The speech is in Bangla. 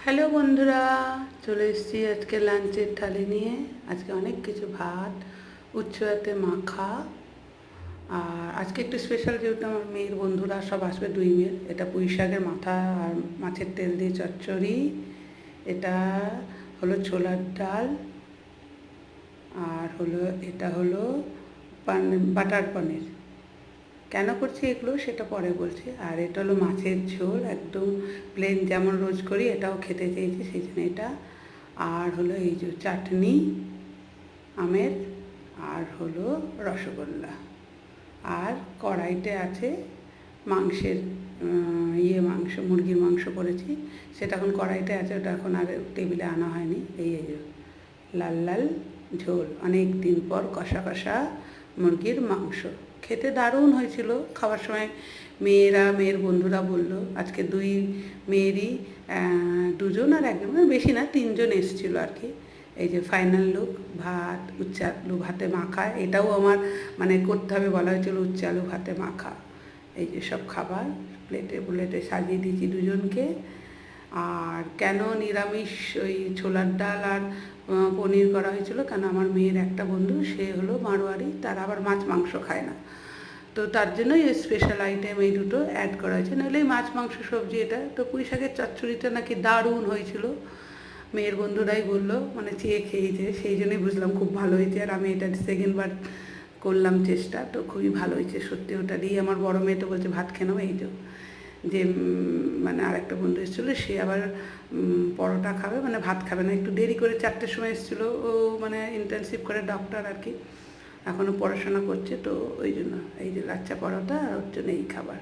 হ্যালো বন্ধুরা, চলে এসেছি আজকে লাঞ্চের থালি নিয়ে। আজকে অনেক কিছু ভাত, উচ্চতে মাখা। আর আজকে একটু স্পেশাল, যেহেতু আমার মেয়ের বন্ধুরা সব আসবে, 2 মেয়ের। এটা পুঁই শাকের মাথা আর মাছের তেল দিয়ে চচ্চড়ি। এটা হলো ছোলার ডাল। আর এটা হলো বাটার পনির। কেন করছি এগুলো সেটা পরে বলছি। আর এটা হলো মাছের ঝোল, একদম প্লেন যেমন রোজ করি, এটাও খেতে চেয়েছি সেই জন্য এটা। আর হলো এই যে চাটনি আমের, আর হলো রসগোল্লা। আর কড়াইতে আছে মাংসের মাংস, মুরগির মাংস করেছি, সেটা এখন কড়াইতে আছে, ওটা এখন আর টেবিলে আনা হয়নি। এই যে লাল লাল ঝোল, অনেক দিন পর কষা কষা মুরগির মাংস, খেতে দারুণ হয়েছিল। খাওয়ার সময় মেয়ের বন্ধুরা বলল, আজকে 2 মেয়েরই 2 জন আর 1 জন, মানে বেশি না, 3 জন এসেছিলো আর কি। এই যে ফাইনাল লুক, ভাত, উচ্ছে আলু ভাতে মাখা। এটাও আমার মানে করতে হবে, বলা হয়েছিল উচ্ছে আলু ভাতে মাখা। এই যে সব খাবার প্লেটে সাজিয়ে দিয়েছি দুজনকে। আর কেন নিরামিষ ওই ছোলার ডাল আর পনির করা হয়েছিল, কেন আমার মেয়ের একটা বন্ধু, সে হলো মারোয়ারি, তার আবার মাছ মাংস খায় না, তো তার জন্যই এই স্পেশাল আইটেম এই দুটো অ্যাড করা হয়েছে। নাহলে মাছ মাংস সবজি এটা। তো পুঁই শাকের চচ্চড়িটা নাকি দারুণ হয়েছিল, মেয়ের বন্ধুরাই বললো, মানে চেয়ে খেয়েছে, সেই জন্যই বুঝলাম খুব ভালো হয়েছে। আর আমি এটা 2nd বার করলাম চেষ্টা, তো খুবই ভালো হয়েছে সত্যি। ওটা দিয়ে আমার বড় মেয়ে তো বলছে ভাত খেয়ে নেবো। এই যে মানে আরেকটা বন্ধু এসেছিলো, সে আবার পরোটা খাবে, মানে ভাত খাবে না, একটু দেরি করে 4টের সময় এসেছিলো। ও মানে ইন্টার্নশিপ করে, ডক্টর আর কি, এখনও পড়াশোনা করছে, তো ওই জন্য এই যে লাচ্চা পরোটা আর ওর জন্য এই খাবার।